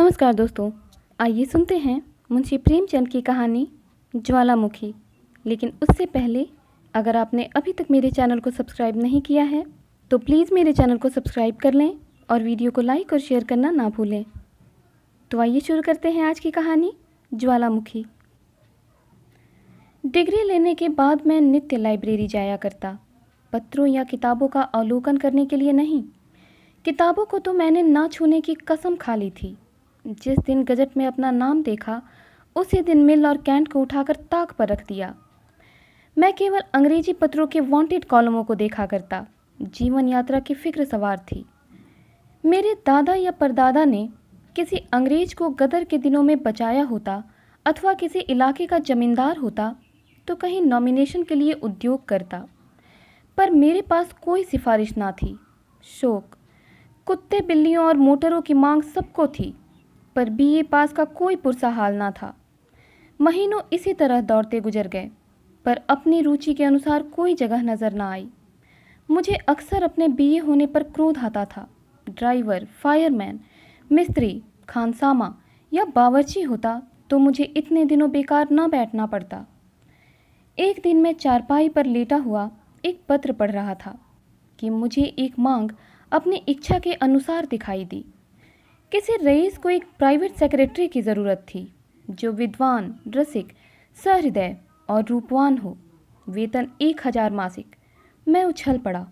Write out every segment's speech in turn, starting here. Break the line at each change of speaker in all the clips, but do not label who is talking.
नमस्कार दोस्तों, आइए सुनते हैं मुंशी प्रेमचंद की कहानी ज्वालामुखी। लेकिन उससे पहले अगर आपने अभी तक मेरे चैनल को सब्सक्राइब नहीं किया है तो प्लीज़ मेरे चैनल को सब्सक्राइब कर लें और वीडियो को लाइक और शेयर करना ना भूलें। तो आइए शुरू करते हैं आज की कहानी ज्वालामुखी। डिग्री लेने के बाद मैं नित्य लाइब्रेरी जाया करता, पत्रों या किताबों का अवलोकन करने के लिए नहीं। किताबों को तो मैंने ना छूने की कसम खा ली थी। जिस दिन गजट में अपना नाम देखा उसी दिन मिल और कैंट को उठाकर ताक पर रख दिया। मैं केवल अंग्रेजी पत्रों के वांटेड कॉलमों को देखा करता। जीवन यात्रा की फिक्र सवार थी। मेरे दादा या परदादा ने किसी अंग्रेज को गदर के दिनों में बचाया होता अथवा किसी इलाके का जमींदार होता तो कहीं नॉमिनेशन के लिए उद्योग करता, पर मेरे पास कोई सिफारिश ना थी। शौक, कुत्ते बिल्लियों और मोटरों की मांग सबको थी, पर बीए पास का कोई पुरसा हाल ना था। महीनों इसी तरह दौड़ते गुजर गए, पर अपनी रुचि के अनुसार कोई जगह नज़र ना आई। मुझे अक्सर अपने बीए होने पर क्रोध आता था। ड्राइवर, फायरमैन, मिस्त्री, खानसामा या बावर्ची होता तो मुझे इतने दिनों बेकार ना बैठना पड़ता। एक दिन मैं चारपाई पर लेटा हुआ एक पत्र पढ़ रहा था कि मुझे एक मांग अपनी इच्छा के अनुसार दिखाई दी। किसी रईस को एक प्राइवेट सेक्रेटरी की ज़रूरत थी जो विद्वान, रसिक, सहृदय और रूपवान हो। वेतन 1000 मासिक। मैं उछल पड़ा।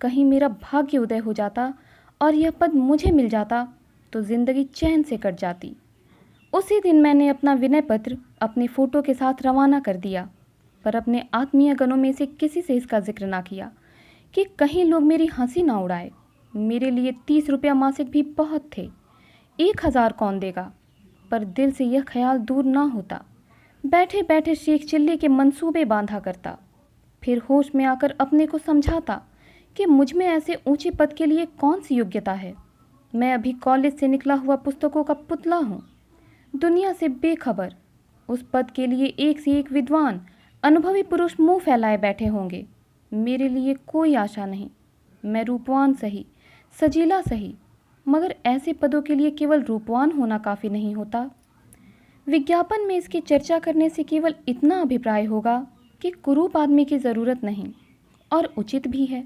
कहीं मेरा भाग्य उदय हो जाता और यह पद मुझे मिल जाता तो जिंदगी चैन से कट जाती। उसी दिन मैंने अपना विनय पत्र अपने फ़ोटो के साथ रवाना कर दिया, पर अपने आत्मीय गणों में से किसी से इसका जिक्र ना किया कि कहीं लोग मेरी हंसी ना उड़ाए। मेरे लिए 30 रुपया मासिक भी बहुत थे। 1000 कौन देगा? पर दिल से यह ख्याल दूर ना होता। बैठे बैठे शेख चिल्ली के मंसूबे बांधा करता, फिर होश में आकर अपने को समझाता कि मुझ में ऐसे ऊंचे पद के लिए कौन सी योग्यता है। मैं अभी कॉलेज से निकला हुआ पुस्तकों का पुतला हूँ, दुनिया से बेखबर। उस पद के लिए एक से एक विद्वान, अनुभवी पुरुष मुंह फैलाए बैठे होंगे। मेरे लिए कोई आशा नहीं। मैं रूपवान सही, सजीला सही, मगर ऐसे पदों के लिए केवल रूपवान होना काफ़ी नहीं होता। विज्ञापन में इसकी चर्चा करने से केवल इतना अभिप्राय होगा कि कुरूप आदमी की ज़रूरत नहीं, और उचित भी है,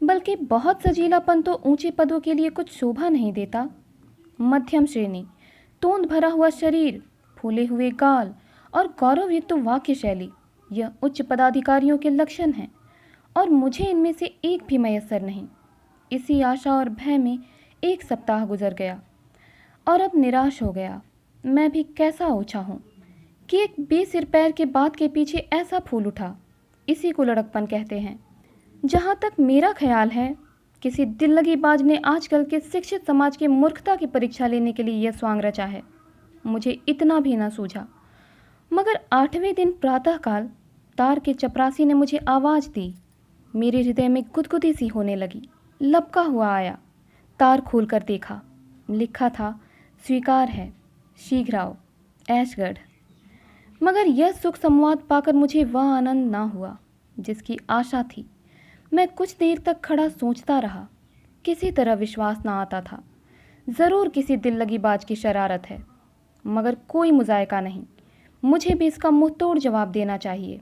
बल्कि बहुत सजीलापन तो ऊंचे पदों के लिए कुछ शोभा नहीं देता। मध्यम श्रेणी, तोंद भरा हुआ शरीर, फूले हुए गाल और गौरवयुक्त वाक्य शैली, यह उच्च पदाधिकारियों के लक्षण हैं, और मुझे इनमें से एक भी मयस्सर नहीं। इसी आशा और भय में एक सप्ताह गुजर गया और अब निराश हो गया। मैं भी कैसा ओछा हूँ कि एक बेसिर पैर के बात के पीछे ऐसा फूल उठा। इसी को लड़कपन कहते हैं। जहाँ तक मेरा ख्याल है, किसी दिल्लगी बाज ने आजकल के शिक्षित समाज की मूर्खता की परीक्षा लेने के लिए यह स्वांग रचा है। मुझे इतना भी ना सूझा, मगर 8वें दिन प्रातःकाल तार के चपरासी ने मुझे आवाज़ दी। मेरे हृदय में गुदगुदी सी होने लगी। लपका हुआ आया। तार खोलकर देखा। लिखा था, स्वीकार है, शीघ्र आओ, ऐशगढ़। मगर यह सुख संवाद पाकर मुझे वह आनंद ना हुआ जिसकी आशा थी। मैं कुछ देर तक खड़ा सोचता रहा। किसी तरह विश्वास ना आता था। ज़रूर किसी दिल लगी बाज की शरारत है, मगर कोई मुजायका नहीं। मुझे भी इसका मुँह तोड़ जवाब देना चाहिए।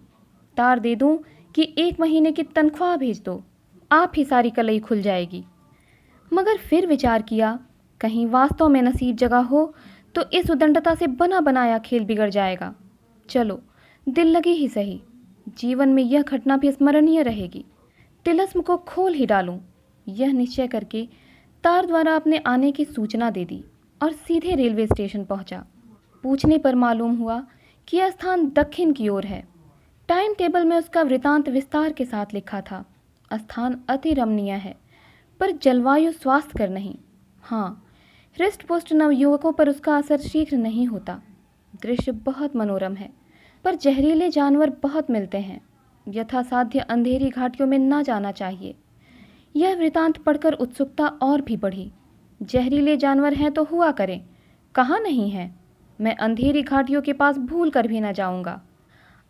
तार दे दूं कि 1 महीने की तनख्वाह भेज दो, आप ही सारी कलई खुल जाएगी। मगर फिर विचार किया, कहीं वास्तव में नसीब जगह हो तो इस उदंडता से बना बनाया खेल बिगड़ जाएगा। चलो, दिल लगी ही सही। जीवन में यह घटना भी स्मरणीय रहेगी। तिलस्म को खोल ही डालूं, यह निश्चय करके तार द्वारा अपने आने की सूचना दे दी और सीधे रेलवे स्टेशन पहुंचा। पूछने पर मालूम हुआ कि यह स्थान दक्षिण की ओर है। टाइम टेबल में उसका वृतांत विस्तार के साथ लिखा था। स्थान अति रमणीय है, पर जलवायु स्वास्थ्यकर नहीं। हाँ, हृष्ट पुष्ट नवयुवकों पर उसका असर शीघ्र नहीं होता। दृश्य बहुत मनोरम है, पर जहरीले जानवर बहुत मिलते हैं। यथासाध्य अंधेरी घाटियों में ना जाना चाहिए। यह वृतांत पढ़कर उत्सुकता और भी बढ़ी। जहरीले जानवर हैं तो हुआ करें, कहाँ नहीं है। मैं अंधेरी घाटियों के पास भूल कर भी न जाऊंगा।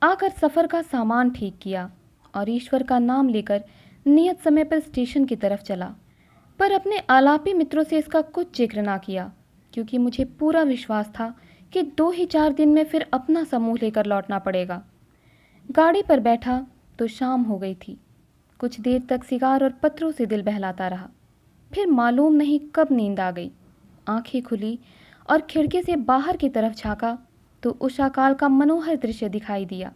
आकर सफ़र का सामान ठीक किया और ईश्वर का नाम लेकर नियत समय पर स्टेशन की तरफ चला, पर अपने आलापी मित्रों से इसका कुछ जिक्र ना किया। क्योंकि मुझे पूरा विश्वास था कि 2 ही 4 दिन में फिर अपना समूह लेकर लौटना पड़ेगा। गाड़ी पर बैठा तो शाम हो गई थी। कुछ देर तक सिगार और पत्रों से दिल बहलाता रहा। फिर मालूम नहीं कब नींद आ गई। आंखें खुली और खिड़की से बाहर की तरफ झांका तो उषाकाल का मनोहर दृश्य दिखाई दिया।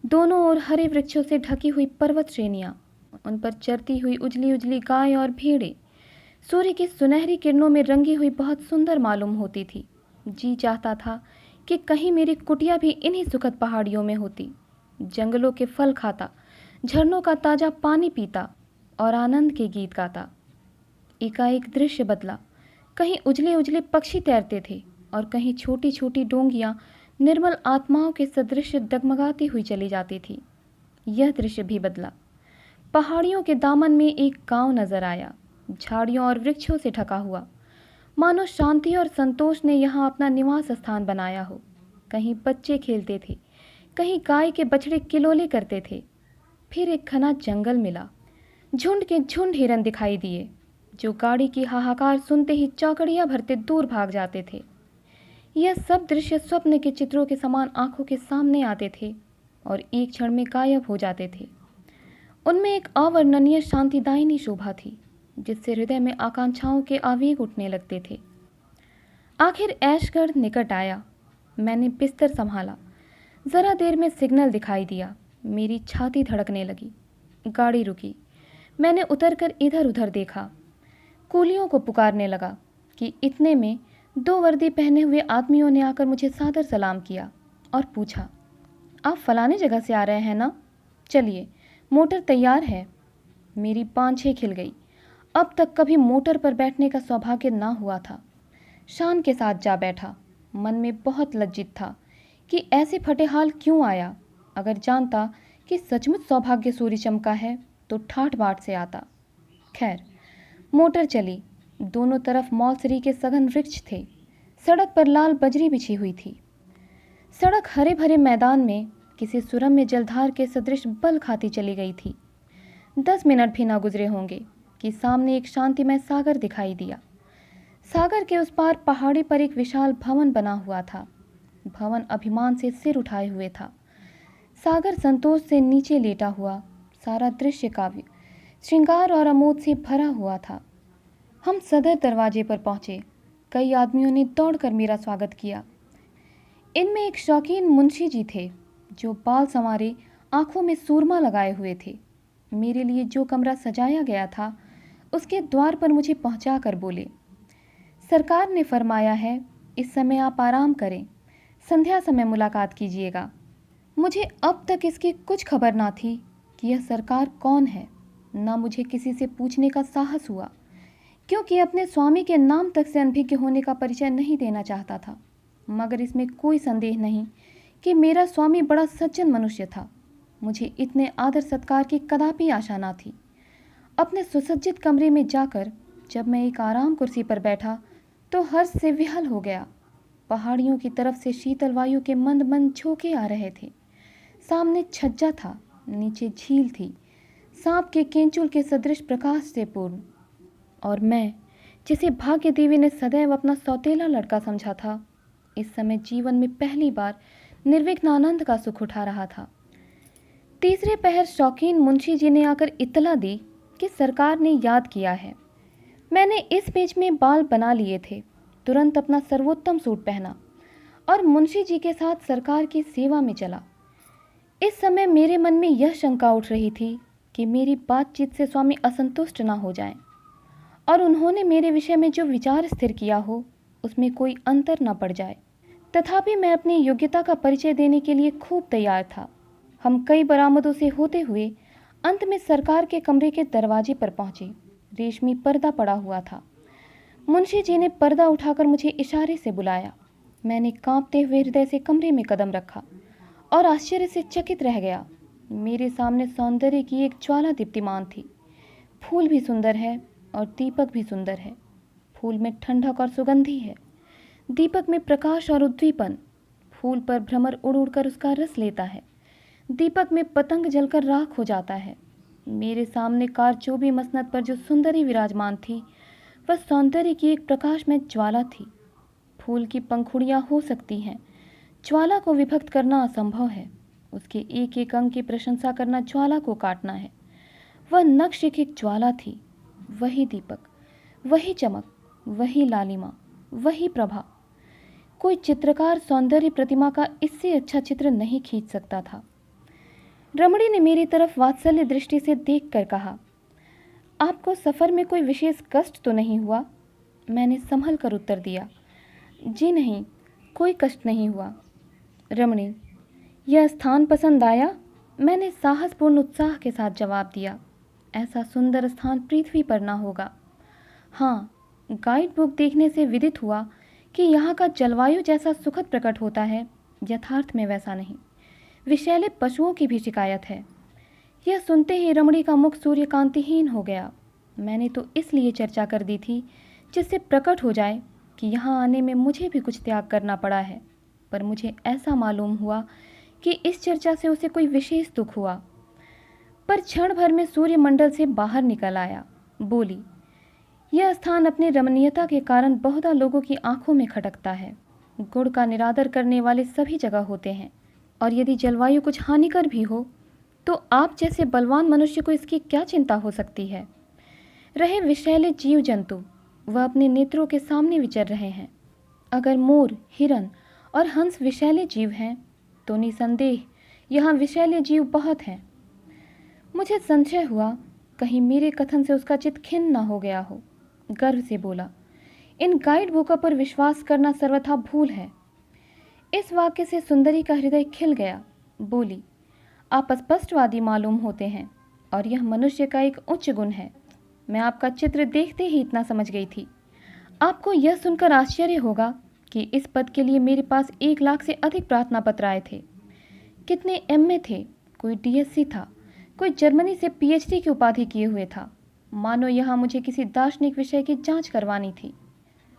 दोनों ओर हरे वृक्षों से ढकी हुई पर्वत श्रेणियां, उन पर चरती हुई उजली उजली गाय और भेड़ें सूर्य की सुनहरी किरणों में रंगी हुई बहुत सुंदर मालूम होती थी। जी चाहता था कि कहीं मेरी कुटिया भी इन्हीं सुखद पहाड़ियों में होती। जंगलों के फल खाता, झरनों का ताजा पानी पीता और आनंद के गीत गाता। एकाएक दृश्य बदला। कहीं उजले उजले पक्षी तैरते थे और कहीं छोटी छोटी डोंगियां निर्मल आत्माओं के सदृश डगमगाती हुई चली जाती थी। यह दृश्य भी बदला। पहाड़ियों के दामन में एक गांव नजर आया, झाड़ियों और वृक्षों से ढका हुआ, मानो शांति और संतोष ने यहाँ अपना निवास स्थान बनाया हो। कहीं बच्चे खेलते थे, कहीं गाय के बछड़े किलोले करते थे। फिर एक घना जंगल मिला। झुंड के झुंड हिरन दिखाई दिए, जो गाड़ी की हाहाकार सुनते ही चौकड़ियां भरते दूर भाग जाते थे। यह सब दृश्य स्वप्न के चित्रों के समान आंखों के सामने आते थे और एक क्षण में गायब हो जाते थे। उनमें एक अवर्णनीय शांतिदायिनी शोभा थी, जिससे हृदय में आकांक्षाओं के आवेग उठने लगते थे। आखिर ऐशगढ़ निकट आया। मैंने बिस्तर संभाला। जरा देर में सिग्नल दिखाई दिया। मेरी छाती धड़कने लगी। गाड़ी रुकी। मैंने उतरकर इधर उधर देखा। कूलियों को पुकारने लगा कि इतने में 2 वर्दी पहने हुए आदमियों ने आकर मुझे सादर सलाम किया और पूछा, आप फलाने जगह से आ रहे हैं ना? चलिए, मोटर तैयार है। मेरी पांछें खिल गई। अब तक कभी मोटर पर बैठने का सौभाग्य ना हुआ था। शान के साथ जा बैठा। मन में बहुत लज्जित था कि ऐसे फटेहाल क्यों आया। अगर जानता कि सचमुच सौभाग्य सूर्य चमका है तो ठाठ बाट से आता। खैर, मोटर चली। दोनों तरफ मौसरी के सघन वृक्ष थे। सड़क पर लाल बजरी बिछी हुई थी। सड़क हरे भरे मैदान में किसी सुरम्य जलधार के सदृश बल खाती चली गई थी। 10 मिनट भी ना गुजरे होंगे कि सामने एक शांतिमय सागर दिखाई दिया। सागर के उस पार पहाड़ी पर एक विशाल भवन बना हुआ था। भवन अभिमान से सिर उठाए हुए था। सागर संतोष से नीचे लेटा हुआ। सारा दृश्य काव्य, श्रृंगार और आमोद से भरा हुआ था। हम सदर दरवाजे पर पहुंचे। कई आदमियों ने दौड़कर मेरा स्वागत किया। इनमें एक शौकीन मुंशी जी थे, जो बाल संवारे, आंखों में सूरमा लगाए हुए थे। मेरे लिए जो कमरा सजाया गया था, उसके द्वार पर मुझे पहुंचाकर बोले, सरकार ने फरमाया है इस समय आप आराम करें, संध्या समय मुलाकात कीजिएगा। मुझे अब तक इसकी कुछ खबर ना थी कि यह सरकार कौन है। ना मुझे किसी से पूछने का साहस हुआ, क्योंकि अपने स्वामी के नाम तक से अनभिज्ञ होने का परिचय नहीं देना चाहता था। मगर इसमें कोई संदेह नहीं कि मेरा स्वामी बड़ा सज्जन मनुष्य था। मुझे इतने आदर सत्कार की कदापि आशा ना थी। अपने सुसज्जित कमरे में जाकर जब मैं एक आराम कुर्सी पर बैठा तो हर्ष से विहल हो गया। पहाड़ियों की तरफ से शीतल वायु के मंद मंद झोंके आ रहे थे। सामने छज्जा था, नीचे झील थी, सांप के केंचुल के सदृश प्रकाश से पूर्ण। और मैं, जिसे भाग्य देवी ने सदैव अपना सौतेला लड़का समझा था, इस समय जीवन में पहली बार निर्विघ्न आनंद का सुख उठा रहा था। तीसरे पहर शौकीन मुंशी जी ने आकर इत्तला दी कि सरकार ने याद किया है। मैंने इस पेज में बाल बना लिए थे। तुरंत अपना सर्वोत्तम सूट पहना और मुंशी जी के साथ सरकार की सेवा में चला। इस समय मेरे मन में यह शंका उठ रही थी कि मेरी बातचीत से स्वामी असंतुष्ट ना हो जाएं और उन्होंने मेरे विषय में जो विचार स्थिर किया हो उसमें कोई अंतर न पड़ जाए। तथापि मैं अपनी योग्यता का परिचय देने के लिए खूब तैयार था। हम कई बरामदों से होते हुए अंत में सरकार के कमरे के दरवाजे पर पहुंचे। रेशमी पर्दा पड़ा हुआ था। मुंशी जी ने पर्दा उठाकर मुझे इशारे से बुलाया। मैंने कांपते हुए हृदय से कमरे में कदम रखा और आश्चर्य से चकित रह गया। मेरे सामने सौंदर्य की एक ज्वाला दीप्तिमान थी। फूल भी सुंदर है और दीपक भी सुंदर है। फूल में ठंडक और सुगंधी है, दीपक में प्रकाश और उद्दीपन। फूल पर भ्रमर उड़ उड़कर उसका रस लेता है, दीपक में पतंग जलकर राख हो जाता है। मेरे सामने कारचोबी मसनद पर जो सुंदरी विराजमान थी, वह सौंदर्य की एक प्रकाश में ज्वाला थी। फूल की पंखुड़ियाँ हो सकती हैं, ज्वाला को विभक्त करना असंभव है। उसके एक एक अंग की प्रशंसा करना ज्वाला को काटना है। वह नक्श एक ज्वाला थी, वही दीपक, वही चमक, वही लालिमा, वही प्रभा। कोई चित्रकार सौंदर्य प्रतिमा का इससे अच्छा चित्र नहीं खींच सकता था। रमणी ने मेरी तरफ वात्सल्य दृष्टि से देखकर कहा, आपको सफ़र में कोई विशेष कष्ट तो नहीं हुआ? मैंने संभल कर उत्तर दिया, जी नहीं, कोई कष्ट नहीं हुआ। रमणी, यह स्थान पसंद आया? मैंने साहसपूर्ण उत्साह के साथ जवाब दिया। ऐसा सुंदर स्थान पृथ्वी पर ना होगा। हाँ, गाइड बुक देखने से विदित हुआ कि यहाँ का जलवायु जैसा सुखद प्रकट होता है, यथार्थ में वैसा नहीं। विषैले पशुओं की भी शिकायत है। यह सुनते ही रमणी का मुख सूर्यकांतिहीन हो गया। मैंने तो इसलिए चर्चा कर दी थी जिससे प्रकट हो जाए कि यहाँ आने में मुझे भी कुछ त्याग करना पड़ा है, पर मुझे ऐसा मालूम हुआ कि इस चर्चा से उसे कोई विशेष दुख हुआ। पर क्षण भर में सूर्यमंडल से बाहर निकल आया। बोली, यह स्थान अपनी रमणीयता के कारण बहुधा लोगों की आंखों में खटकता है। गुण का निरादर करने वाले सभी जगह होते हैं, और यदि जलवायु कुछ हानिकर भी हो तो आप जैसे बलवान मनुष्य को इसकी क्या चिंता हो सकती है। रहे विषैले जीव जंतु, वह अपने नेत्रों के सामने विचर रहे हैं। अगर मोर, हिरन और हंस विषैले जीव हैं तो निसंदेह यहाँ विषैले जीव बहुत हैं। मुझे संशय हुआ कहीं मेरे कथन से उसका चित्त खिन्न न हो गया हो। गर्व से बोला, इन गाइड बुकों पर विश्वास करना सर्वथा भूल है। इस वाक्य से सुंदरी का हृदय खिल गया। बोली, आप स्पष्टवादी मालूम होते हैं और यह मनुष्य का एक उच्च गुण है। मैं आपका चित्र देखते ही इतना समझ गई थी। आपको यह सुनकर आश्चर्य होगा कि इस पद के लिए मेरे पास 1 लाख से अधिक प्रार्थना पत्र आए थे। कितने MA थे, कोई DSc था, कोई जर्मनी से PhD की उपाधि किए हुए था। मानो यहाँ मुझे किसी दार्शनिक विषय की जांच करवानी थी।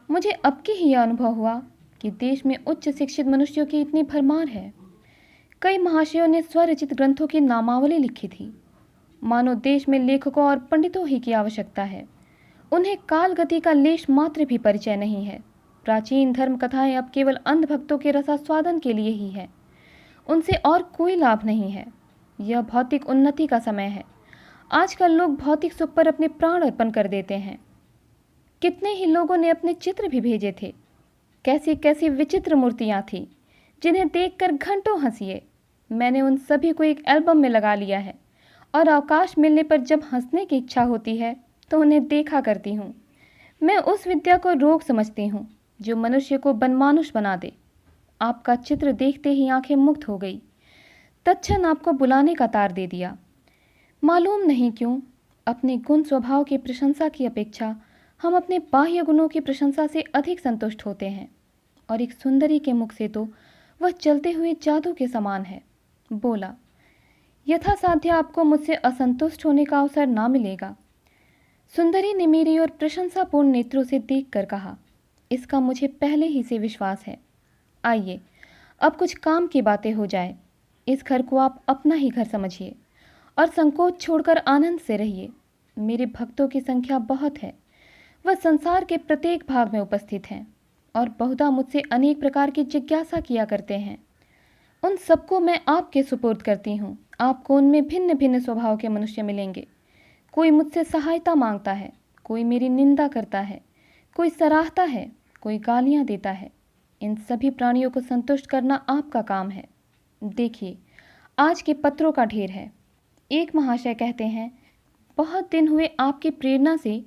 मुझे अब की ही यह अनुभव हुआ कि देश में उच्च शिक्षित मनुष्यों की इतनी भरमार है। कई महाशयों ने स्वरचित ग्रंथों की नामावली लिखी थी। मानो देश में लेखकों और पंडितों ही की आवश्यकता है। उन्हें काल गति का लेश मात्र भी परिचय नहीं है। प्राचीन धर्म कथाएं अब केवल अंधभक्तों के रसास्वादन के लिए ही है, उनसे और कोई लाभ नहीं है। यह भौतिक उन्नति का समय है। आजकल लोग भौतिक सुख पर अपने प्राण अर्पण कर देते हैं। कितने ही लोगों ने अपने चित्र भी भेजे थे। कैसी कैसी विचित्र मूर्तियां थीं जिन्हें देखकर घंटों हंसिए। मैंने उन सभी को एक एल्बम में लगा लिया है और अवकाश मिलने पर जब हंसने की इच्छा होती है तो उन्हें देखा करती हूँ। मैं उस विद्या को रोग समझती हूँ जो मनुष्य को बनमानुष बना दे। आपका चित्र देखते ही आंखें मुक्त हो गई। तत्क्षण आपको बुलाने का तार दे दिया। मालूम नहीं क्यों अपने गुण स्वभाव की प्रशंसा की अपेक्षा हम अपने बाह्य गुणों की प्रशंसा से अधिक संतुष्ट होते हैं, और एक सुंदरी के मुख से तो वह चलते हुए जादू के समान है। बोला, यथासाध्य आपको मुझसे असंतुष्ट होने का अवसर ना मिलेगा। सुंदरी ने मेरी ओर प्रशंसापूर्ण नेत्रों से देखकर कहा, इसका मुझे पहले ही से विश्वास है। आइए अब कुछ काम की बातें हो जाए। इस घर को आप अपना ही घर समझिए और संकोच छोड़कर आनंद से रहिए। मेरे भक्तों की संख्या बहुत है। वह संसार के प्रत्येक भाग में उपस्थित हैं और बहुधा मुझसे अनेक प्रकार की जिज्ञासा किया करते हैं। उन सबको मैं आपके सुपुर्द करती हूँ। आपको उनमें भिन्न भिन्न स्वभाव के मनुष्य मिलेंगे। कोई मुझसे सहायता मांगता है, कोई मेरी निंदा करता है, कोई सराहता है, कोई गालियाँ देता है। इन सभी प्राणियों को संतुष्ट करना आपका काम है। देखिए, आज के पत्रों का ढेर है। एक महाशय कहते हैं, बहुत दिन हुए आपकी प्रेरणा से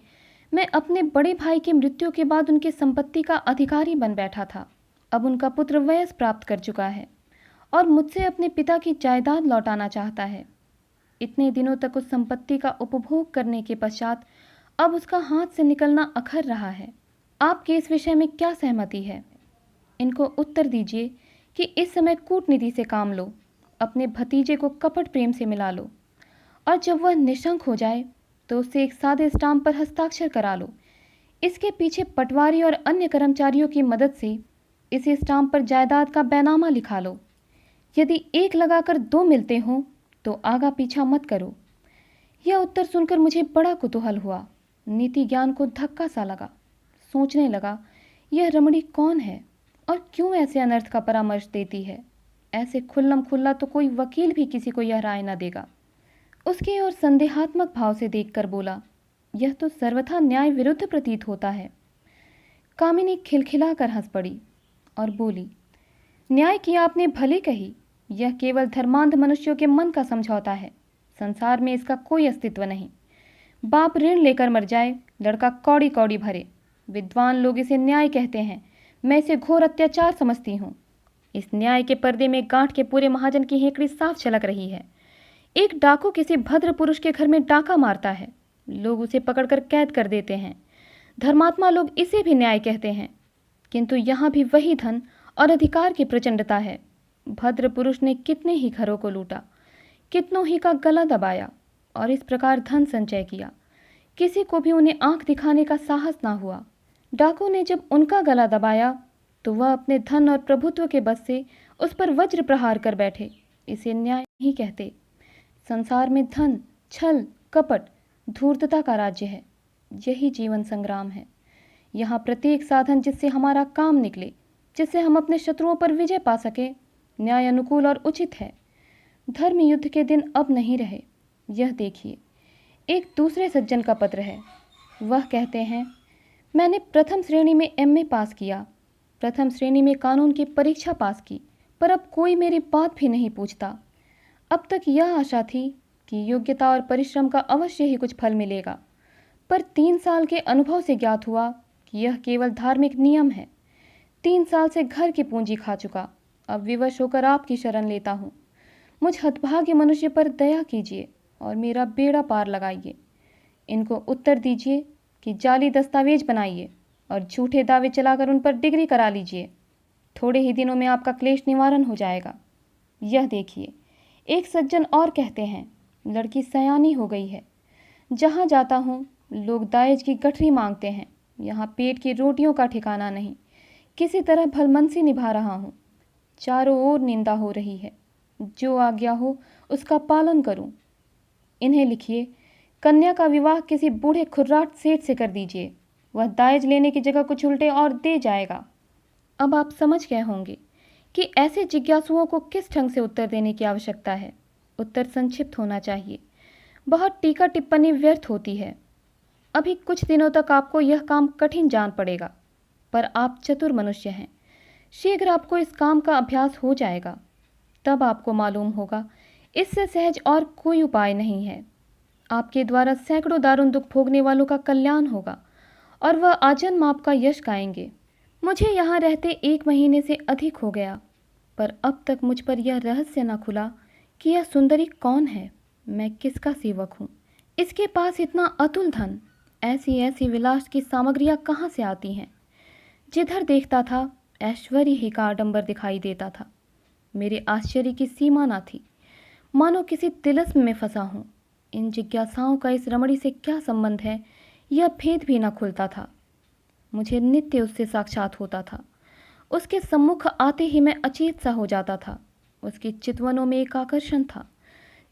मैं अपने बड़े भाई की मृत्यु के बाद उनकी संपत्ति का अधिकारी बन बैठा था। अब उनका पुत्र वयस प्राप्त कर चुका है और मुझसे अपने पिता की जायदाद लौटाना चाहता है। इतने दिनों तक उस संपत्ति का उपभोग करने के पश्चात अब उसका हाथ से निकलना अखर रहा है। आपके इस विषय में क्या सहमति है? इनको उत्तर दीजिए कि इस समय कूटनीति से काम लो, अपने भतीजे को कपट प्रेम से मिला लो, और जब वह निशंक हो जाए तो उससे एक सादे स्टाम्प पर हस्ताक्षर करा लो। इसके पीछे पटवारी और अन्य कर्मचारियों की मदद से इसी स्टाम्प पर जायदाद का बैनामा लिखा लो। यदि एक लगाकर 2 मिलते हों तो आगा पीछा मत करो। यह उत्तर सुनकर मुझे बड़ा कुतूहल हुआ। नीति ज्ञान को धक्का सा लगा। सोचने लगा, यह रमणी कौन है और क्यों ऐसे अनर्थ का परामर्श देती है? ऐसे खुल्लम खुल्ला तो कोई वकील भी किसी को यह राय न देगा। उसकी ओर संदेहात्मक भाव से देखकर बोला, यह तो सर्वथा न्याय विरुद्ध प्रतीत होता है। कामिनी खिलखिलाकर हंस पड़ी और बोली, न्याय की आपने भले कही, यह केवल धर्मांध मनुष्यों के मन का समझौता है। संसार में इसका कोई अस्तित्व नहीं। बाप ऋण लेकर मर जाए, लड़का कौड़ी कौड़ी भरे। विद्वान लोग इसे न्याय कहते हैं, मैं इसे घोर अत्याचार समझती हूँ। इस न्याय के पर्दे में गांठ के पूरे महाजन की हेकड़ी साफ झलक रही है। एक डाकू किसी भद्र पुरुष के घर में डाका मारता है, लोग उसे पकड़कर कैद कर देते हैं। धर्मात्मा लोग इसे भी न्याय कहते हैं, किंतु यहाँ भी वही धन और अधिकार की प्रचंडता है। भद्र पुरुष ने कितने ही घरों को लूटा, कितनों ही का गला दबाया और इस प्रकार धन संचय किया। किसी को भी उन्हें आंख दिखाने का साहस ना हुआ। डाकू ने जब उनका गला दबाया तो वह अपने धन और प्रभुत्व के बस से उस पर वज्र प्रहार कर बैठे। इसे न्याय नहीं कहते। संसार में धन, छल, कपट, धूर्तता का राज्य है। यही जीवन संग्राम है। यहाँ प्रत्येक साधन जिससे हमारा काम निकले, जिससे हम अपने शत्रुओं पर विजय पा सके, न्याय अनुकूल और उचित है। धर्म युद्ध के दिन अब नहीं रहे। यह देखिए, एक दूसरे सज्जन का पत्र है। वह कहते हैं, मैंने प्रथम श्रेणी में एमए पास किया, प्रथम श्रेणी में कानून की परीक्षा पास की, पर अब कोई मेरी बात भी नहीं पूछता। अब तक यह आशा थी कि योग्यता और परिश्रम का अवश्य ही कुछ फल मिलेगा, पर 3 साल के अनुभव से ज्ञात हुआ कि यह केवल धार्मिक नियम है। 3 साल से घर की पूंजी खा चुका, अब विवश होकर आपकी शरण लेता हूँ। मुझ हतभाग्य मनुष्य पर दया कीजिए और मेरा बेड़ा पार लगाइए। इनको उत्तर दीजिए कि जाली दस्तावेज बनाइए और झूठे दावे चलाकर उन पर डिग्री करा लीजिए। थोड़े ही दिनों में आपका क्लेश निवारण हो जाएगा। यह देखिए, एक सज्जन और कहते हैं, लड़की सयानी हो गई है। जहाँ जाता हूँ लोग दाएज की गठरी मांगते हैं। यहाँ पेट की रोटियों का ठिकाना नहीं। किसी तरह भलमनसी निभा रहा हूँ। चारों ओर निंदा हो रही है। जो आज्ञा हो उसका पालन करूँ। इन्हें लिखिए, कन्या का विवाह किसी बूढ़े खुर्राट सेठ से कर दीजिए। वह दाएज लेने की जगह कुछ उल्टे और दे जाएगा। अब आप समझ गए होंगे कि ऐसे जिज्ञासुओं को किस ढंग से उत्तर देने की आवश्यकता है। उत्तर संक्षिप्त होना चाहिए। बहुत टीका टिप्पणी व्यर्थ होती है। अभी कुछ दिनों तक आपको यह काम कठिन जान पड़ेगा, पर आप चतुर मनुष्य हैं। शीघ्र आपको इस काम का अभ्यास हो जाएगा। तब आपको मालूम होगा इससे सहज और कोई उपाय नहीं है। आपके द्वारा सैकड़ों दारुण दुख भोगने वालों का कल्याण होगा और वह आजन्म आपका यश गाएंगे। मुझे यहाँ रहते 1 महीने से अधिक हो गया, पर अब तक मुझ पर यह रहस्य न खुला कि यह सुंदरी कौन है, मैं किसका सेवक हूँ। इसके पास इतना अतुल धन, ऐसी ऐसी विलास की सामग्रियाँ कहाँ से आती हैं। जिधर देखता था ऐश्वर्य ही का आडंबर दिखाई देता था। मेरे आश्चर्य की सीमा न थी, मानो किसी तिलिस्म में फंसा हूँ। इन जिज्ञासाओं का इस रमणी से क्या संबंध है, यह भेद भी न खुलता था। मुझे नित्य उससे साक्षात होता था। उसके सम्मुख आते ही मैं अचेत सा हो जाता था। उसकी चितवनों में एक आकर्षण था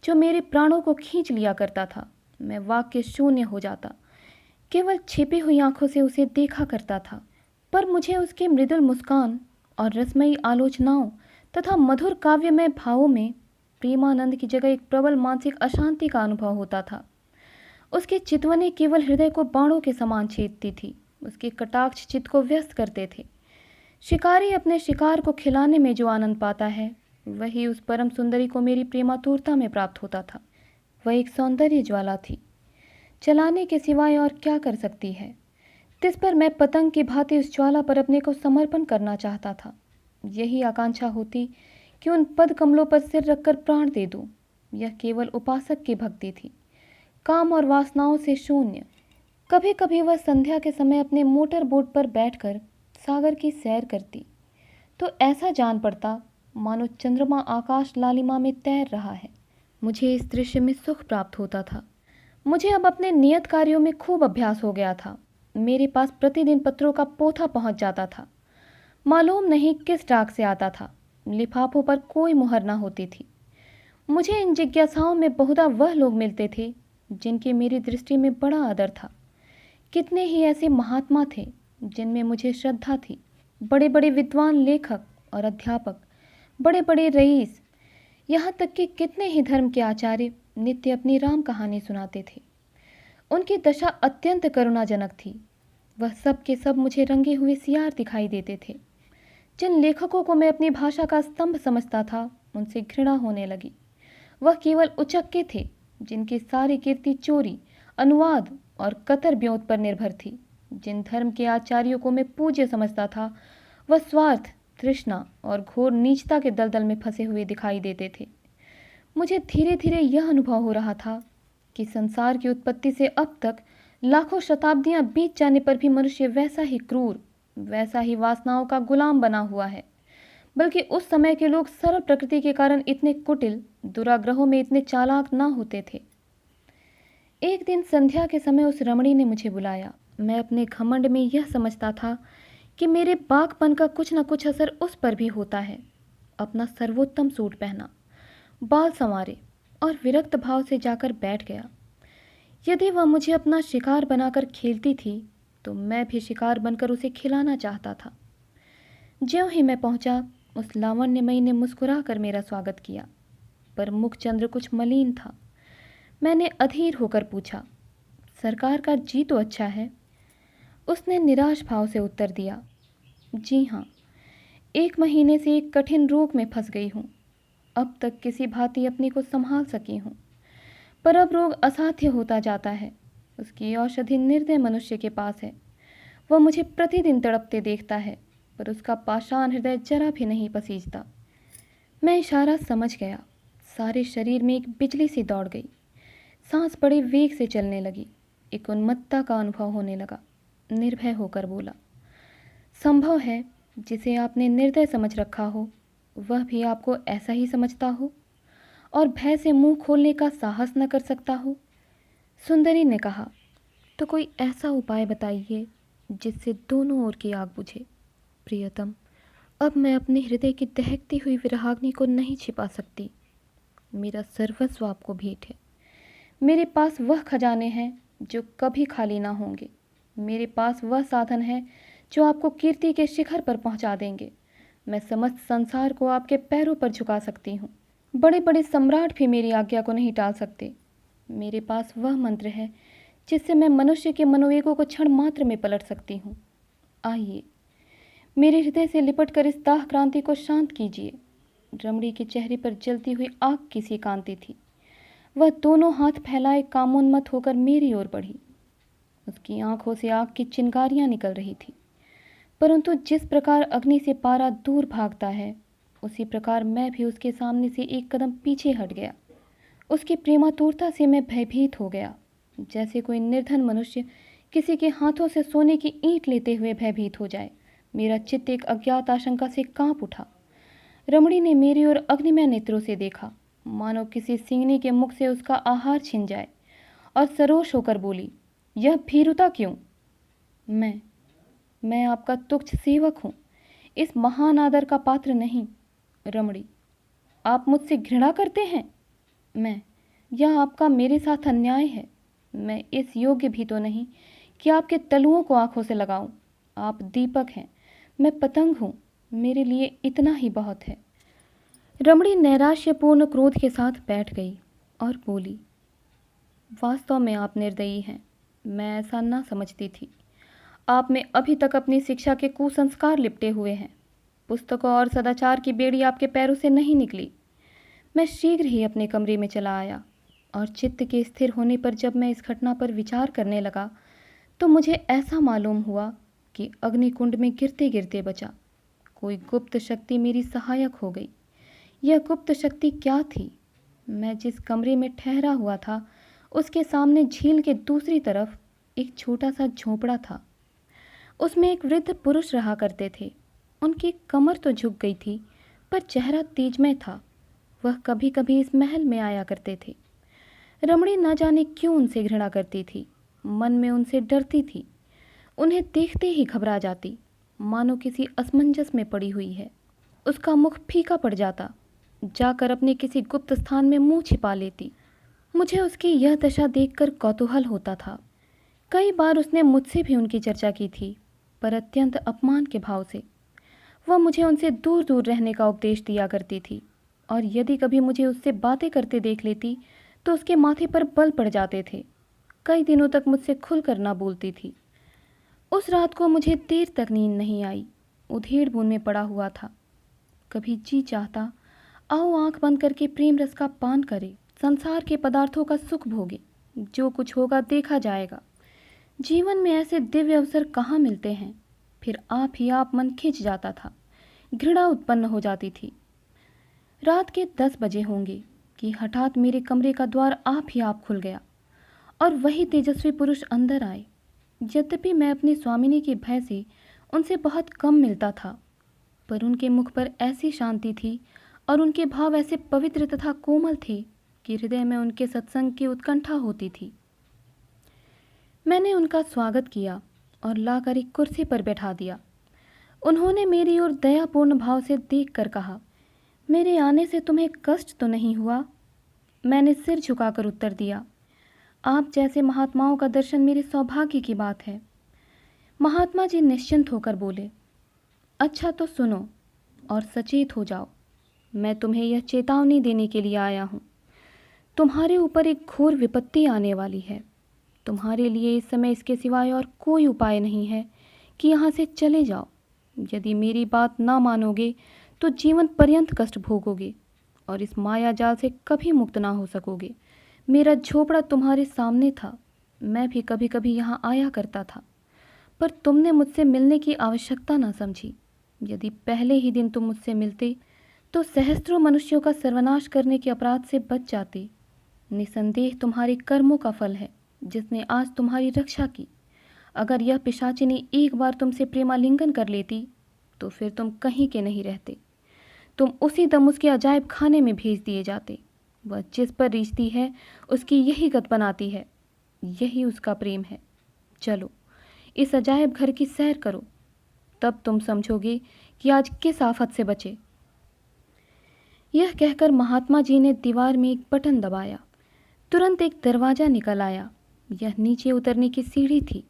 जो मेरे प्राणों को खींच लिया करता था। मैं वाक्य शून्य हो जाता, केवल छिपी हुई आंखों से उसे देखा करता था। पर मुझे उसके मृदुल मुस्कान और रसमयी आलोचनाओं तथा मधुर काव्यमय भावों में प्रेमानंद की जगह एक प्रबल मानसिक अशांति का अनुभव होता था। उसके चितवने केवल हृदय को बाणों के समान छेदती थी। उसके कटाक्ष चित्त को व्यस्त करते थे। शिकारी अपने शिकार को खिलाने में जो आनंद पाता है, वही उस परम सुंदरी को मेरी प्रेमातुरता में प्राप्त होता था। वह एक सौंदर्य ज्वाला थी, चलाने के सिवाय और क्या कर सकती है। तिस पर मैं पतंग की भांति उस ज्वाला पर अपने को समर्पण करना चाहता था। यही आकांक्षा होती कि उन पद कमलों पर सिर रखकर प्राण दे दूं। यह केवल उपासक की भक्ति थी, काम और वासनाओं से शून्य। कभी कभी वह संध्या के समय अपने मोटर बोट पर बैठकर सागर की सैर करती तो ऐसा जान पड़ता मानो चंद्रमा आकाश लालिमा में तैर रहा है। मुझे इस दृश्य में सुख प्राप्त होता था। मुझे अब अपने नियत कार्यों में खूब अभ्यास हो गया था। मेरे पास प्रतिदिन पत्रों का पोथा पहुंच जाता था। मालूम नहीं किस डाक से आता था। लिफाफों पर कोई मुहर न होती थी। मुझे इन जिज्ञासाओं में बहुधा वह लोग मिलते थे जिनकी मेरी दृष्टि में बड़ा आदर था। कितने ही ऐसे महात्मा थे जिनमें मुझे श्रद्धा थी। बड़े बड़े विद्वान लेखक और अध्यापक, बड़े बड़े रईस, यहाँ तक कि कितने ही धर्म के आचार्य नित्य अपनी राम कहानी सुनाते थे। उनकी दशा अत्यंत करुणाजनक थी। वह सब के सब मुझे रंगे हुए सियार दिखाई देते थे। जिन लेखकों को मैं अपनी भाषा का स्तंभ समझता था, उनसे घृणा होने लगी। वह केवल उचक्के थे, जिनकी सारी कीर्ति चोरी, अनुवाद और कतर ब्योत पर निर्भर थी। जिन धर्म के आचार्यों को मैं पूज्य समझता था, वह स्वार्थ, तृष्णा और घोर नीचता के दलदल में फंसे हुए दिखाई देते थे। मुझे धीरे धीरे यह अनुभव हो रहा था कि संसार की उत्पत्ति से अब तक लाखों शताब्दियां बीत जाने पर भी मनुष्य वैसा ही क्रूर, वैसा ही वासनाओं का गुलाम बना हुआ है। बल्कि उस समय के लोग सरल प्रकृति के कारण इतने कुटिल, दुराग्रहों में इतने चालाक ना होते थे। एक दिन संध्या के समय उस रमणी ने मुझे बुलाया। मैं अपने घमंड में यह समझता था कि मेरे बागपन का कुछ न कुछ असर उस पर भी होता है। अपना सर्वोत्तम सूट पहना, बाल संवारे और विरक्त भाव से जाकर बैठ गया। यदि वह मुझे अपना शिकार बनाकर खेलती थी, तो मैं भी शिकार बनकर उसे खिलाना चाहता था। ज्यों ही मैं पहुंचा, उस लावण्यमयी ने मुस्कुरा कर मेरा स्वागत किया, पर मुखचंद्र कुछ मलिन था। मैंने अधीर होकर पूछा, सरकार का जी तो अच्छा है? उसने निराश भाव से उत्तर दिया, जी हाँ, 1 महीने से एक कठिन रोग में फंस गई हूँ। अब तक किसी भांति अपने को संभाल सकी हूँ, पर अब रोग असाध्य होता जाता है। उसकी औषधि निर्दय मनुष्य के पास है। वह मुझे प्रतिदिन तड़पते देखता है, पर उसका पाषाण हृदय जरा भी नहीं पसीजता। मैं इशारा समझ गया। सारे शरीर में एक बिजली सी दौड़ गई। सांस बड़े वेग से चलने लगी। एक उन्मत्तता का अनुभव होने लगा। निर्भय होकर बोला, संभव है जिसे आपने निर्दय समझ रखा हो, वह भी आपको ऐसा ही समझता हो और भय से मुंह खोलने का साहस न कर सकता हो। सुंदरी ने कहा, तो कोई ऐसा उपाय बताइए जिससे दोनों ओर की आग बुझे। प्रियतम, अब मैं अपने हृदय की दहकती हुई विरहाग्नि को नहीं छिपा सकती। मेरा सर्वस्व आपको भेंट है। मेरे पास वह खजाने हैं जो कभी खाली ना होंगे। मेरे पास वह साधन है जो आपको कीर्ति के शिखर पर पहुंचा देंगे। मैं समस्त संसार को आपके पैरों पर झुका सकती हूँ। बड़े बड़े सम्राट भी मेरी आज्ञा को नहीं टाल सकते। मेरे पास वह मंत्र है जिससे मैं मनुष्य के मनोवेगों को क्षण मात्र में पलट सकती हूँ। आइए, मेरे हृदय से लिपट कर इस दाह क्रांति को शांत कीजिए। रमणी के चेहरे पर जलती हुई आग की सी कांति थी। वह दोनों हाथ फैलाए कामोन्मत्त होकर मेरी ओर बढ़ी। उसकी आंखों से आग की चिंगारियां निकल रही थी, परंतु जिस प्रकार अग्नि से पारा दूर भागता है, उसी प्रकार मैं भी उसके सामने से एक कदम पीछे हट गया। उसकी प्रेमातुरता से मैं भयभीत हो गया, जैसे कोई निर्धन मनुष्य किसी के हाथों से सोने की ईंट लेते हुए भयभीत हो जाए। मेरा चित्त एक अज्ञात आशंका से कांप उठा। रमणी ने मेरी ओर अग्निमय नेत्रों से देखा, मानो किसी सिंहनी के मुख से उसका आहार छिन जाए, और सरोष होकर बोली, यह भीरुता क्यों? मैं आपका तुच्छ सेवक हूँ, इस महान आदर का पात्र नहीं। रमणी, आप मुझसे घृणा करते हैं? यह आपका मेरे साथ अन्याय है। मैं इस योग्य भी तो नहीं कि आपके तलुओं को आंखों से लगाऊं। आप दीपक हैं, मैं पतंग हूँ। मेरे लिए इतना ही बहुत है। रमणी नैराश्यपूर्ण क्रोध के साथ बैठ गई और बोली, वास्तव में आप निर्दयी हैं। मैं ऐसा ना समझती थी। आप में अभी तक अपनी शिक्षा के कुसंस्कार लिपटे हुए हैं। पुस्तकों और सदाचार की बेड़ी आपके पैरों से नहीं निकली। मैं शीघ्र ही अपने कमरे में चला आया और चित्त के स्थिर होने पर जब मैं इस घटना पर विचार करने लगा, तो मुझे ऐसा मालूम हुआ कि अग्निकुंड में गिरते गिरते बचा। कोई गुप्त शक्ति मेरी सहायक हो गई। यह गुप्त शक्ति क्या थी? मैं जिस कमरे में ठहरा हुआ था, उसके सामने झील के दूसरी तरफ एक छोटा सा झोंपड़ा था। उसमें एक वृद्ध पुरुष रहा करते थे। उनकी कमर तो झुक गई थी, पर चेहरा तेजमय था। वह कभी कभी इस महल में आया करते थे। रमणी न जाने क्यों उनसे घृणा करती थी, मन में उनसे डरती थी। उन्हें देखते ही घबरा जाती, मानो किसी असमंजस में पड़ी हुई है। उसका मुख फीका पड़ जाता, जाकर अपने किसी गुप्त स्थान में मुंह छिपा लेती। मुझे उसकी यह दशा देखकर कौतूहल होता था। कई बार उसने मुझसे भी उनकी चर्चा की थी, पर अत्यंत अपमान के भाव से। वह मुझे उनसे दूर दूर रहने का उपदेश दिया करती थी, और यदि कभी मुझे उससे बातें करते देख लेती तो उसके माथे पर बल पड़ जाते थे। कई दिनों तक मुझसे खुलकर ना बोलती थी। उस रात को मुझे देर तक नींद नहीं आई। उधेड़ बुन में पड़ा हुआ था। कभी जी चाहता, आओ आंख बंद करके प्रेम रस का पान करें, संसार के पदार्थों का सुख भोगे, जो कुछ होगा देखा जाएगा। जीवन में ऐसे दिव्य अवसर कहाँ मिलते हैं। फिर आप ही आप मन खिंच जाता था, घृणा उत्पन्न हो जाती थी। रात के 10 बजे होंगे कि हठात मेरे कमरे का द्वार आप ही आप खुल गया और वही तेजस्वी पुरुष अंदर आए। यद्यपि मैं अपनी स्वामिनी के भय से उनसे बहुत कम मिलता था, पर उनके मुख पर ऐसी शांति थी और उनके भाव ऐसे पवित्र तथा कोमल थे कि हृदय में उनके सत्संग की उत्कंठा होती थी। मैंने उनका स्वागत किया और लाकर एक कुर्सी पर बैठा दिया। उन्होंने मेरी ओर दयापूर्ण भाव से देखकर कहा, मेरे आने से तुम्हें कष्ट तो नहीं हुआ? मैंने सिर झुकाकर उत्तर दिया, आप जैसे महात्माओं का दर्शन मेरे सौभाग्य की बात है। महात्मा जी निश्चिंत होकर बोले, अच्छा तो सुनो और सचेत हो जाओ। मैं तुम्हें यह चेतावनी देने के लिए आया हूँ। तुम्हारे ऊपर एक घोर विपत्ति आने वाली है। तुम्हारे लिए इस समय इसके सिवाय और कोई उपाय नहीं है कि यहाँ से चले जाओ। यदि मेरी बात ना मानोगे तो जीवन पर्यंत कष्ट भोगोगे और इस माया जाल से कभी मुक्त ना हो सकोगे। मेरा झोपड़ा तुम्हारे सामने था। मैं भी कभी कभी यहाँ आया करता था, पर तुमने मुझसे मिलने की आवश्यकता ना समझी। यदि पहले ही दिन तुम मुझसे मिलते तो सहस्त्रों मनुष्यों का सर्वनाश करने के अपराध से बच जाते। निसंदेह तुम्हारे कर्मों का फल है जिसने आज तुम्हारी रक्षा की। अगर यह पिशाचिनी एक बार तुमसे प्रेमालिंगन कर लेती तो फिर तुम कहीं के नहीं रहते। तुम उसी दम उसके अजायब खाने में भेज दिए जाते। वह जिस पर रीझती है उसकी यही गत बनाती है। यही उसका प्रेम है। चलो इस अजायब घर की सैर करो, तब तुम समझोगे कि आज किस आफत से बचे। यह कहकर महात्मा जी ने दीवार में एक बटन दबाया। तुरंत एक दरवाज़ा निकल आया। यह नीचे उतरने की सीढ़ी थी।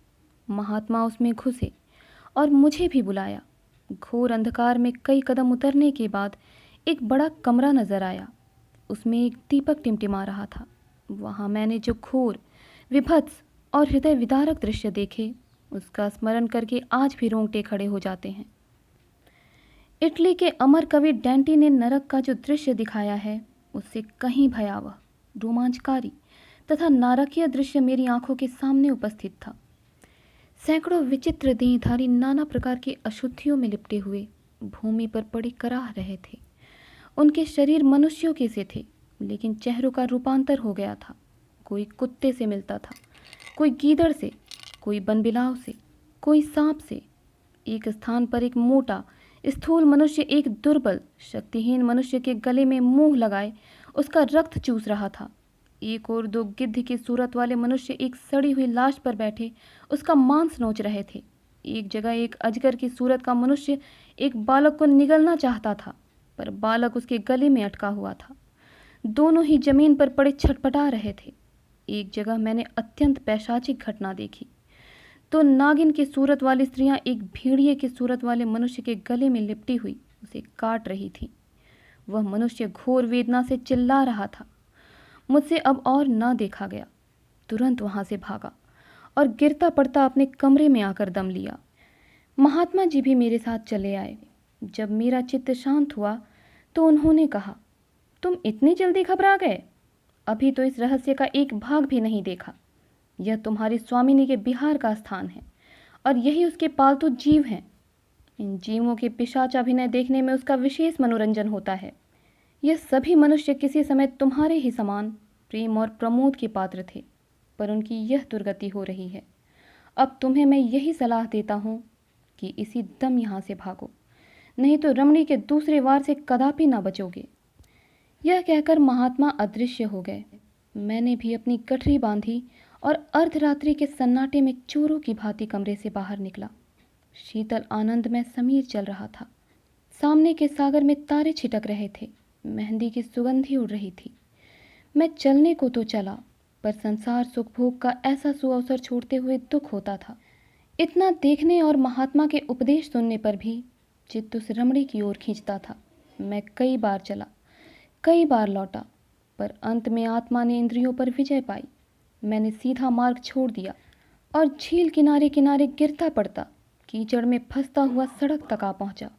महात्मा उसमें घुसे और मुझे भी बुलाया। घोर अंधकार में कई कदम उतरने के बाद एक बड़ा कमरा नजर आया। उसमें एक दीपक टिमटिमा रहा था। वहाँ मैंने जो घोर, विभत्स और हृदय विदारक दृश्य देखे, उसका स्मरण करके आज भी रोंगटे खड़े हो जाते हैं। इटली के अमर कवि डैंटी ने नरक का जो दृश्य दिखाया है, उससे कहीं भयावह, रोमांचकारी तथा नारकीय दृश्य मेरी आंखों के सामने उपस्थित था। सैकड़ों विचित्र देहधारी नाना प्रकार की अशुद्धियों में लिपटे हुए भूमि पर पड़े कराह रहे थे। उनके शरीर मनुष्यों के से थे, लेकिन चेहरों का रूपांतर हो गया था। कोई कुत्ते से मिलता था, कोई गीदड़ से, कोई बनबिलाव से, कोई सांप से। एक स्थान पर एक मोटा स्थूल मनुष्य एक दुर्बल शक्तिहीन मनुष्य के गले में मुंह लगाए उसका रक्त चूस रहा था। एक और दो गिद्ध की सूरत वाले मनुष्य एक सड़ी हुई लाश पर बैठे उसका मांस नोच रहे थे। एक जगह एक अजगर की सूरत का मनुष्य एक बालक को निगलना चाहता था, पर बालक उसके गले में अटका हुआ था। दोनों ही जमीन पर पड़े छटपटा रहे थे। एक जगह मैंने अत्यंत पैशाचिक घटना देखी। तो नागिन की सूरत वाली स्त्रियां एक भेड़िए की सूरत वाले मनुष्य के गले में लिपटी हुई उसे काट रही थी। वह मनुष्य घोर वेदना से चिल्ला रहा था। मुझसे अब और ना देखा गया। तुरंत वहां से भागा और गिरता पड़ता अपने कमरे में आकर दम लिया। महात्मा जी भी मेरे साथ चले आए। जब मेरा चित्त शांत हुआ तो उन्होंने कहा, तुम इतनी जल्दी घबरा गए? अभी तो इस रहस्य का एक भाग भी नहीं देखा। यह तुम्हारी स्वामिनी के बिहार का स्थान है और यही उसके पालतू जीव हैं। इन जीवों के पिशाच अभिनय देखने में उसका विशेष मनोरंजन होता है। यह सभी मनुष्य किसी समय तुम्हारे ही समान प्रेम और प्रमोद के पात्र थे, पर उनकी यह दुर्गति हो रही है। अब तुम्हें मैं यही सलाह देता हूँ कि इसी दम यहाँ से भागो, नहीं तो रमणी के दूसरे वार से कदापि ना बचोगे। यह कहकर महात्मा अदृश्य हो गए। मैंने भी अपनी गठरी बांधी और अर्धरात्रि के सन्नाटे में चोरों की भांति कमरे से बाहर निकला। शीतल आनंद में समीर चल रहा था। सामने के सागर में तारे छिटक रहे थे। मेहंदी की सुगंधी उड़ रही थी। मैं चलने को तो चला, पर संसार सुख भोग का ऐसा सुअवसर छोड़ते हुए दुख होता था। इतना देखने और महात्मा के उपदेश सुनने पर भी चित्त उस रमणी की ओर खींचता था। मैं कई बार चला, कई बार लौटा, पर अंत में आत्मा ने इंद्रियों पर विजय पाई। मैंने सीधा मार्ग छोड़ दिया और झील किनारे किनारे गिरता पड़ता कीचड़ में फंसता हुआ सड़क तक आ पहुंचा।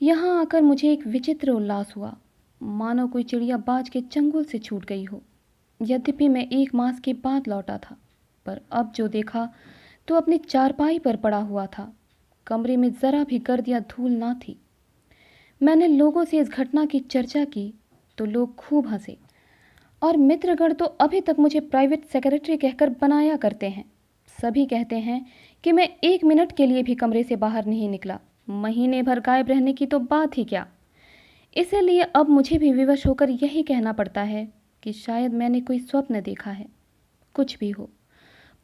यहाँ आकर मुझे एक विचित्र उल्लास हुआ, मानो कोई चिड़िया बाज के चंगुल से छूट गई हो। यद्यपि मैं 1 मास के बाद लौटा था, पर अब जो देखा तो अपनी चारपाई पर पड़ा हुआ था। कमरे में ज़रा भी गर्द या धूल ना थी। मैंने लोगों से इस घटना की चर्चा की तो लोग खूब हंसे, और मित्रगण तो अभी तक मुझे प्राइवेट सेक्रेटरी कहकर बनाया करते हैं। सभी कहते हैं कि मैं 1 मिनट के लिए भी कमरे से बाहर नहीं निकला। महीने भर गायब रहने की तो बात ही क्या। इसीलिए अब मुझे भी विवश होकर यही कहना पड़ता है कि शायद मैंने कोई स्वप्न देखा है। कुछ भी हो,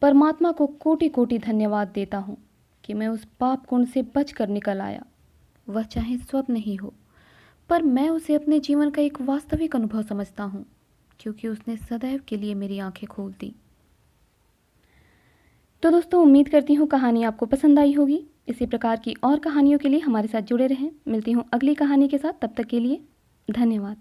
परमात्मा को कोटि कोटि धन्यवाद देता हूँ कि मैं उस पाप कुंड से बच कर निकल आया। वह चाहे स्वप्न ही हो, पर मैं उसे अपने जीवन का एक वास्तविक अनुभव समझता हूँ, क्योंकि उसने सदैव के लिए मेरी आंखें खोल दी। तो दोस्तों, उम्मीद करती हूँ कहानी आपको पसंद आई होगी। इसी प्रकार की और कहानियों के लिए हमारे साथ जुड़े रहें। मिलती हूँ अगली कहानी के साथ, तब तक के लिए धन्यवाद।